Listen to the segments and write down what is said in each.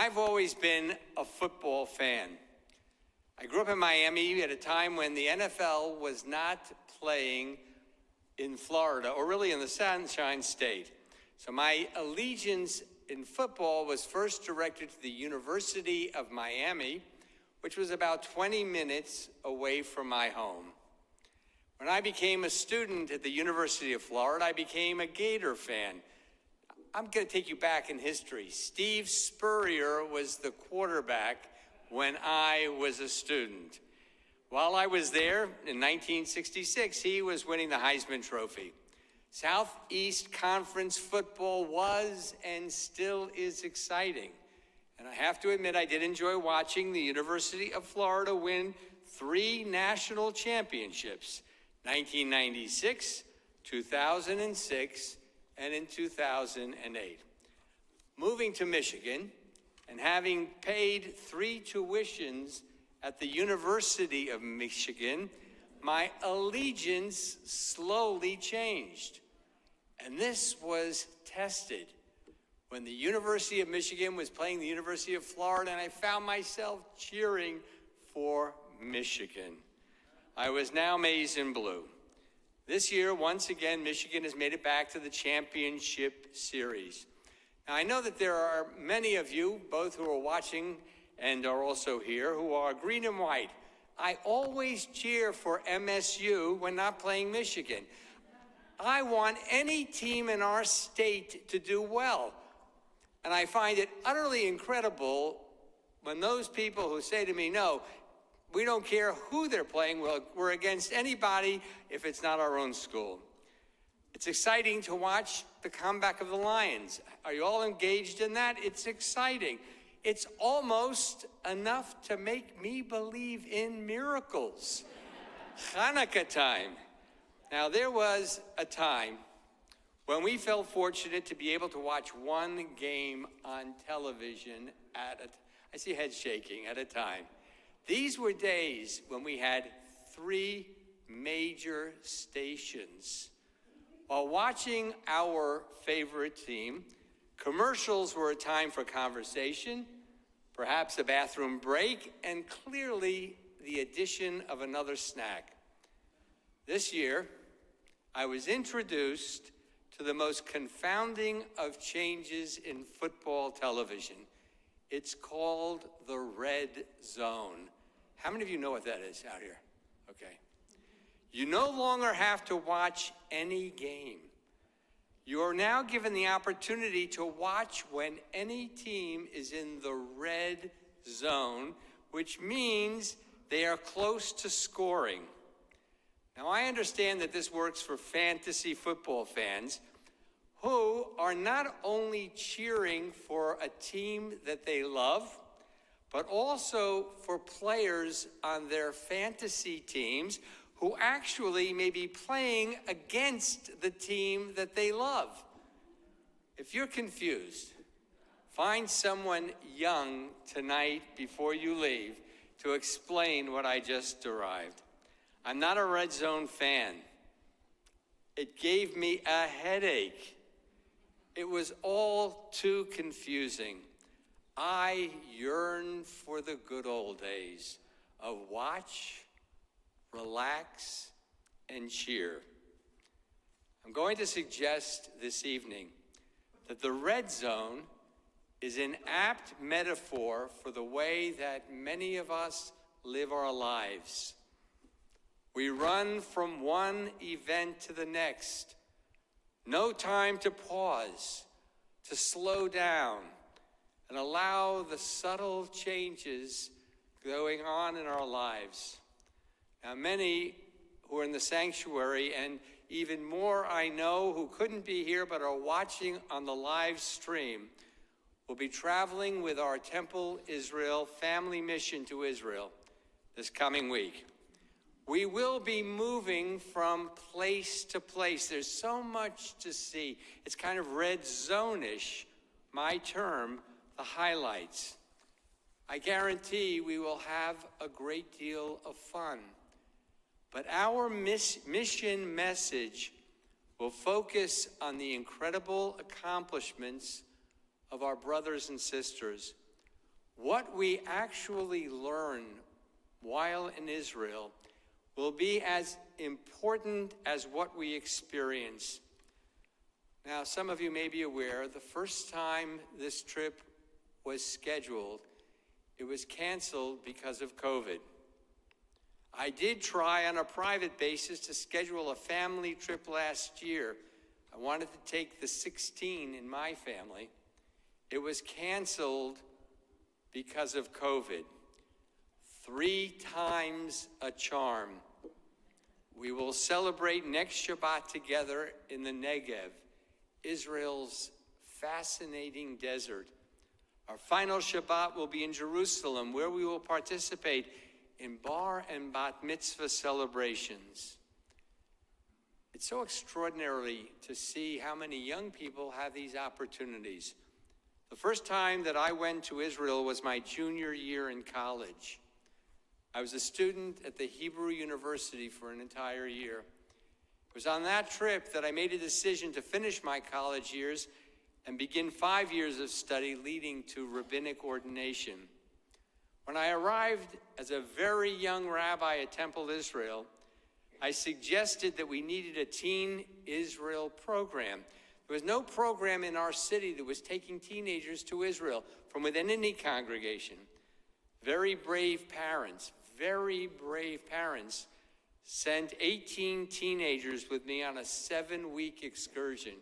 I've always been a football fan. I grew up in Miami at a time when the NFL was not playing in Florida, or really in the Sunshine State. So my allegiance in football was first directed to the University of Miami, which was about 20 minutes away from my home. When I became a student at the University of Florida, I became a Gator fan. I'm going to take you back in history. Steve Spurrier was the quarterback when I was a student. While I was there in 1966, he was winning the Heisman Trophy. Southeast Conference football was and still is exciting. And I have to admit, I did enjoy watching the University of Florida win 3 national championships, 1996, 2006, and in 2008. Moving to Michigan and having paid 3 tuitions at the University of Michigan, my allegiance slowly changed. And this was tested when the University of Michigan was playing the University of Florida, and I found myself cheering for Michigan. I was now maize and blue. This year, once again, Michigan has made it back to the championship series. Now, I know that there are many of you, both who are watching and are also here, who are green and white. I always cheer for MSU when not playing Michigan. I want any team in our state to do well. And I find it utterly incredible when those people who say to me, no, we don't care who they're playing, we're against anybody if it's not our own school. It's exciting to watch the comeback of the Lions. Are you all engaged in that? It's exciting. It's almost enough to make me believe in miracles. Hanukkah time. Now, there was a time when we felt fortunate to be able to watch one game on television I see heads shaking, at a time. These were days when we had 3 major stations. While watching our favorite team, commercials were a time for conversation, perhaps a bathroom break, and clearly the addition of another snack. This year, I was introduced to the most confounding of changes in football television. It's called the red zone. How many of you know what that is out here? Okay. You no longer have to watch any game. You are now given the opportunity to watch when any team is in the red zone, which means they are close to scoring. Now, I understand that this works for fantasy football fans who are not only cheering for a team that they love, but also for players on their fantasy teams who actually may be playing against the team that they love. If you're confused, find someone young tonight before you leave to explain what I just derived. I'm not a red zone fan. It gave me a headache. It was all too confusing. I yearn for the good old days of watch, relax, and cheer. I'm going to suggest this evening that the red zone is an apt metaphor for the way that many of us live our lives. We run from one event to the next. No time to pause, to slow down, and allow the subtle changes going on in our lives. Now, many who are in the sanctuary, and even more I know who couldn't be here but are watching on the live stream, will be traveling with our Temple Israel family mission to Israel this coming week. We will be moving from place to place. There's so much to see. It's kind of red zone-ish, my term, the highlights. I guarantee we will have a great deal of fun. But our mission message will focus on the incredible accomplishments of our brothers and sisters what we actually learn while in Israel will be as important as what we experience. Now, some of you may be aware, the first time this trip was scheduled, it was canceled because of COVID. I did try on a private basis to schedule a family trip last year. I wanted to take the 16 in my family. It was canceled because of COVID. 3 times a charm. We will celebrate next Shabbat together in the Negev, Israel's fascinating desert. Our final Shabbat will be in Jerusalem, where we will participate in bar and bat mitzvah celebrations. It's so extraordinary to see how many young people have these opportunities. The first time that I went to Israel was my junior year in college. I was a student at the Hebrew University for an entire year. It was on that trip that I made a decision to finish my college years and begin 5 years of study leading to rabbinic ordination. When I arrived as a very young rabbi at Temple Israel, I suggested that we needed a Teen Israel program. There was no program in our city that was taking teenagers to Israel from within any congregation. Very brave parents sent 18 teenagers with me on a 7-week excursion.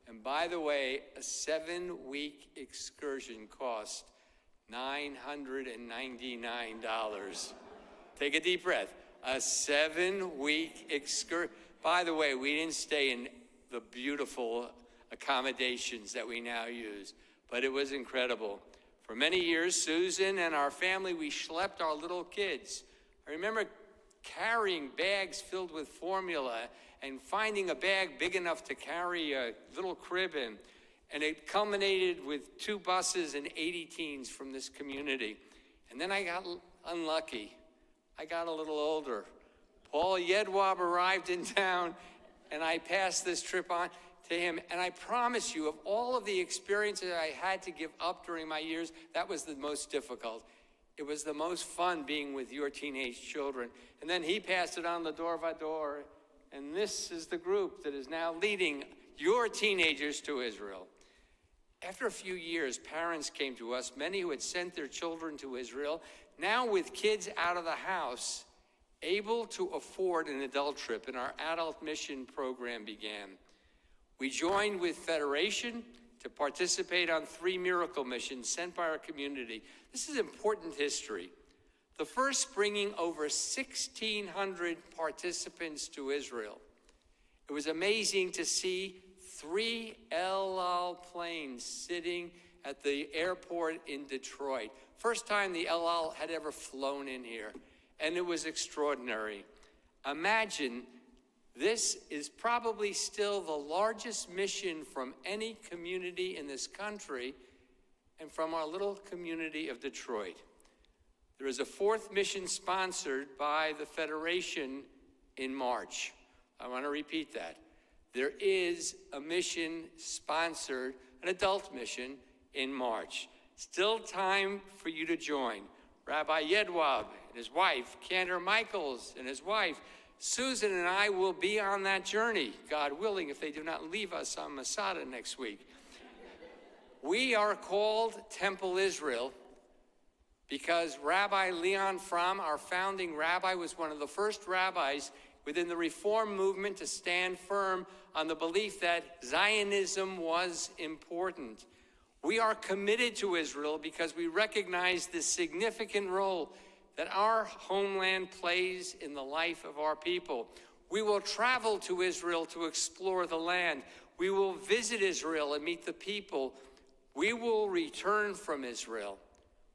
And by the way, a 7-week excursion cost $999. Take a deep breath. A 7-week excursion. By the way, we didn't stay in the beautiful accommodations that we now use, but it was incredible. For many years, Susan and our family, we schlepped our little kids. I remember carrying bags filled with formula and finding a bag big enough to carry a little crib in. And it culminated with 2 buses and 80 teens from this community. And then I got unlucky. I got a little older. Paul Yedwab arrived in town, and I passed this trip on to him. And I promise you, of all of the experiences I had to give up during my years, that was the most difficult. It was the most fun being with your teenage children. And then he passed it on the door by door. And this is the group that is now leading your teenagers to Israel. After a few years, parents came to us, many who had sent their children to Israel, now with kids out of the house, able to afford an adult trip, and our adult mission program began. We joined with Federation to participate on 3 miracle missions sent by our community. This is important history. The first bringing over 1,600 participants to Israel. It was amazing to see 3 El Al planes sitting at the airport in Detroit. First time the El Al had ever flown in here, and it was extraordinary. Imagine, this is probably still the largest mission from any community in this country and from our little community of Detroit. There is a 4th mission sponsored by the Federation in March. I want to repeat that. There is a mission sponsored, an adult mission, in March. Still time for you to join. Rabbi Yedwab and his wife, Cantor Michaels and his wife, Susan and I will be on that journey, God willing, if they do not leave us on Masada next week. We are called Temple Israel because Rabbi Leon Fromm, our founding rabbi, was one of the first rabbis within the Reform movement to stand firm on the belief that Zionism was important. We are committed to Israel because we recognize the significant role that our homeland plays in the life of our people. We will travel to Israel to explore the land. We will visit Israel and meet the people. We will return from Israel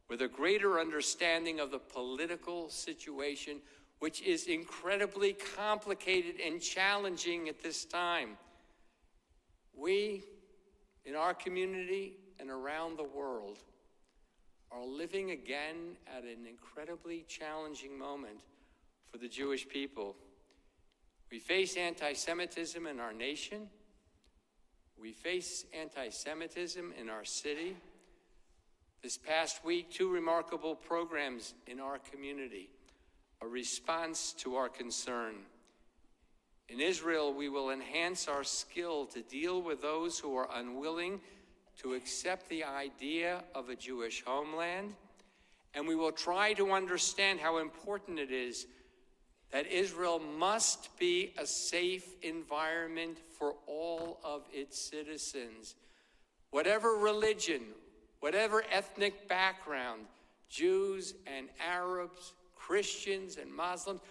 with a greater understanding of the political situation, which is incredibly complicated and challenging at this time. We, in our community and around the world, are living again at an incredibly challenging moment for the Jewish people. We face anti-Semitism in our nation. We face anti-Semitism in our city. This past week, 2 remarkable programs in our community, a response to our concern. In Israel, we will enhance our skill to deal with those who are unwilling to accept the idea of a Jewish homeland, and we will try to understand how important it is that Israel must be a safe environment for all of its citizens. Whatever religion, whatever ethnic background, Jews and Arabs, Christians and Muslims,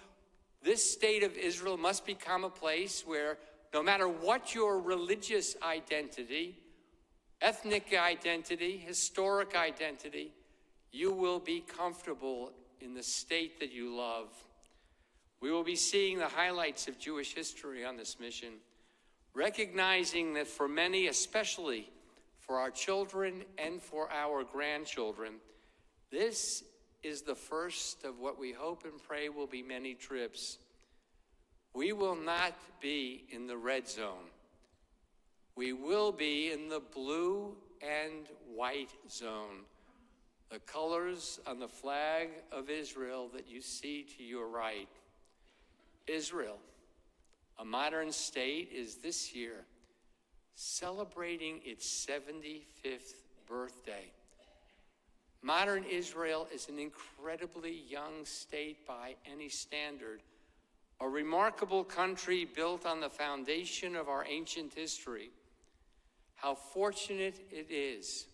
this state of Israel must become a place where no matter what your religious identity, ethnic identity, historic identity, you will be comfortable in the state that you love. We will be seeing the highlights of Jewish history on this mission, recognizing that for many, especially for our children and for our grandchildren, this is the first of what we hope and pray will be many trips. We will not be in the red zone. We will be in the blue and white zone, the colors on the flag of Israel that you see to your right. Israel, a modern state, is this year celebrating its 75th birthday. Modern Israel is an incredibly young state by any standard, a remarkable country built on the foundation of our ancient history. How fortunate it is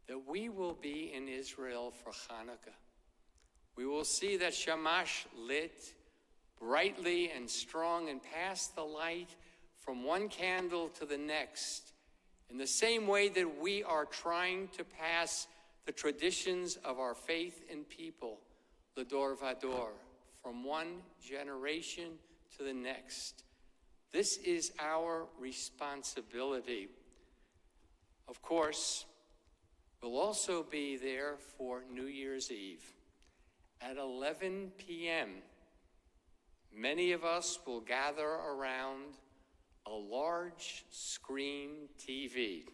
that we will be in Israel for Hanukkah. We will see that Shamash lit brightly and strong and pass the light from one candle to the next, in the same way that we are trying to pass the traditions of our faith and people, the Dor Vador, from one generation to the next. This is our responsibility. Of course, we'll also be there for New Year's Eve. At 11 p.m., many of us will gather around a large screen TV,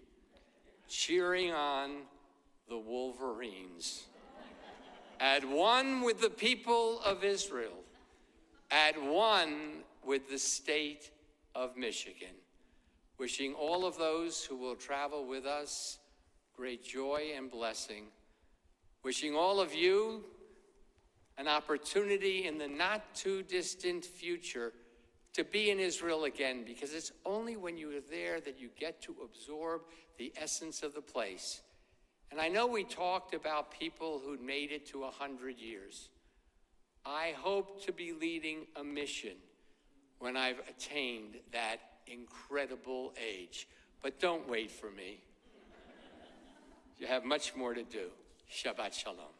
cheering on the Wolverines. At one with the people of Israel, at one with the state of Michigan. Wishing all of those who will travel with us great joy and blessing. Wishing all of you an opportunity in the not too distant future to be in Israel again, because it's only when you are there that you get to absorb the essence of the place. And I know we talked about people who'd made it to 100 years. I hope to be leading a mission when I've attained that incredible age. But don't wait for me. You have much more to do. Shabbat Shalom.